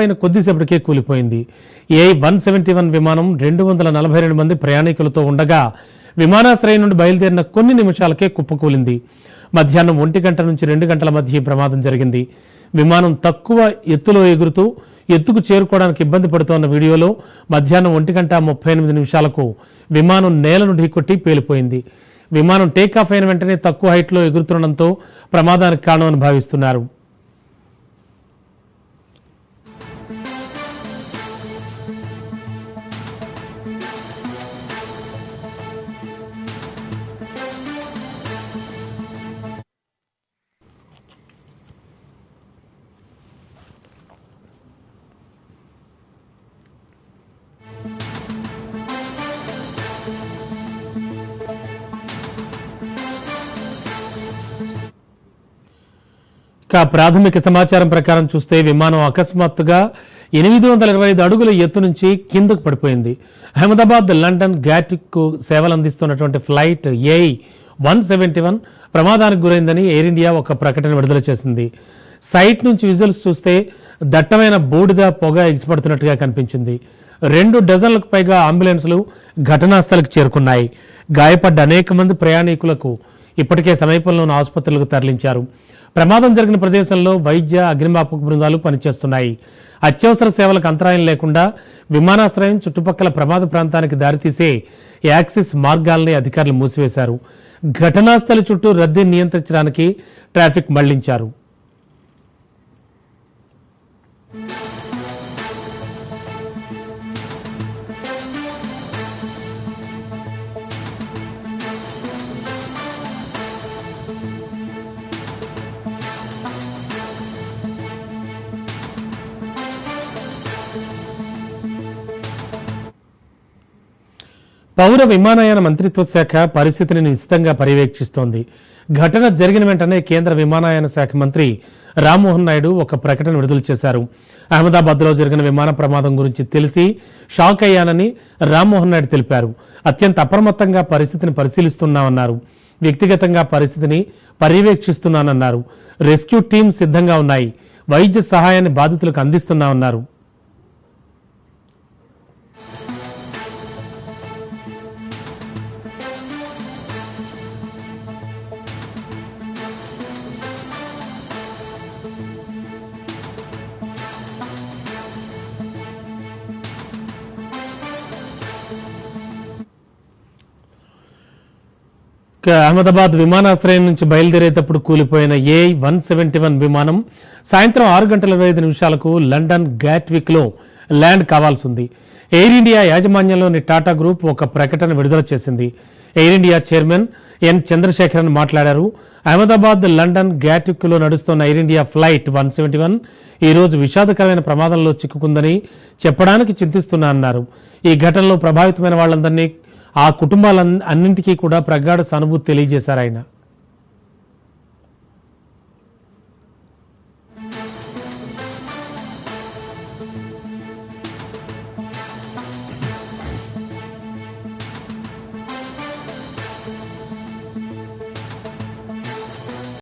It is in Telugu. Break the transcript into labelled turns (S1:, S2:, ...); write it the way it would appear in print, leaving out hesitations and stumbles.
S1: అయిన కొద్దిసేపటికే కూలిపోయింది. A171 విమానం 242 మంది ప్రయాణికులతో ఉండగా విమానాశ్రయం నుండి బయలుదేరిన కొన్ని నిమిషాలకే కుప్పకూలింది. మధ్యాహ్నం 1 గంట నుంచి 2 గంటల మధ్య ఈ ప్రమాదం జరిగింది. విమానం తక్కువ ఎత్తులో ఎగురుతూ ఎత్తుకు చేరుకోవడానికి ఇబ్బంది పడుతోన్న వీడియోలో మధ్యాహ్నం 1 గంట 38 నిమిషాలకు విమానం నేలను ఢీకొట్టి పేలిపోయింది. విమానం టేకాఫ్ అయిన వెంటనే తక్కువ హైట్లో ఎగురుతుండడంతో ప్రమాదానికి కారణమని భావిస్తున్నారు. ప్రాథమిక సమాచారం ప్రకారం చూస్తే విమానం అకస్మాత్తుగా 825 అడుగుల ఎత్తు నుంచి కిందకు పడిపోయింది. అహ్మదాబాద్ లండన్ గ్యాట్విక్ సేవలు అందిస్తున్నటువంటి ఫ్లైట్ A171 ప్రమాదానికి గురైందని ఎయిర్ ఇండియా ఒక ప్రకటన విడుదల చేసింది. సైట్ నుంచి విజువల్స్ చూస్తే దట్టమైన బూడిద పొగ ఎగిసిపడుతున్నట్టుగా కనిపించింది. 2 డజన్లకు పైగా అంబులెన్సులు ఘటనా స్థలికి చేరుకున్నాయి. గాయపడ్డ అనేక మంది ప్రయాణికులకు ఇప్పటికే సమీపంలోని ఆసుపత్రులకు తరలించారు. ప్రమాదం జరిగిన ప్రదేశంలో వైద్య అగ్నిమాపక బృందాలు పనిచేస్తున్నాయి. అత్యవసర సేవలకు అంతరాయం లేకుండా విమానాశ్రయం చుట్టుపక్కల ప్రమాద ప్రాంతానికి దారితీసే యాక్సిస్ మార్గాల్ని అధికారులు మూసివేశారు. ఘటనా స్థలి చుట్టూ రద్దీని నియంత్రించడానికి ట్రాఫిక్ మళ్లించారు. పౌర విమానయాన మంత్రిత్వ శాఖ పరిస్థితిని నిశితంగా పర్యవేక్షిస్తోంది. ఘటన జరిగిన వెంటనే కేంద్ర విమానయాన శాఖ మంత్రి రామ్మోహన్ నాయుడు ఒక ప్రకటన విడుదల చేశారు. అహ్మదాబాద్లో జరిగిన విమాన ప్రమాదం గురించి తెలిసి షాక్ అయ్యానని రామ్మోహన్ నాయుడు తెలిపారు. అత్యంత అప్రమత్తంగా పరిస్థితిని పరిశీలిస్తున్నామన్నారు. వ్యక్తిగతంగా పరిస్థితిని పర్యవేక్షిస్తున్నానన్నారు. రెస్క్యూ టీం సిద్ధంగా ఉన్నాయి. వైద్య సహాయాన్ని బాధితులకు అందిస్తున్నామన్నారు. అహ్మదాబాద్ విమానాశ్రయం నుంచి బయలుదేరేటప్పుడు కూలిపోయిన A171 విమానం సాయంత్రం 6 గంటల 25 నిమిషాలకు లండన్ గ్యాట్విక్ లో ల్యాండ్ కావాల్సి ఉంది. ఎయిర్ ఇండియా యాజమాన్యంలోని టాటా గ్రూప్ ఒక ప్రకటన విడుదల చేసింది. Air India chairman N Chandrasekaran మాట్లాడారు. అహ్మదాబాద్ లండన్ గ్యాట్విక్ లో నడుస్తున్న ఎయిర్ ఇండియా ఫ్లైట్ 171 ఈ రోజు విషాదకరమైన ప్రమాదంలో చిక్కుకుందని చెప్పడానికి చింతిస్తున్నా. ఈ ఘటనలో ప్రభావితమైన వాళ్ళందరినీ ఆ కుటుంబాలన్నింటికీ కూడా ప్రగాఢ సానుభూతి తెలియజేశారు ఆయన.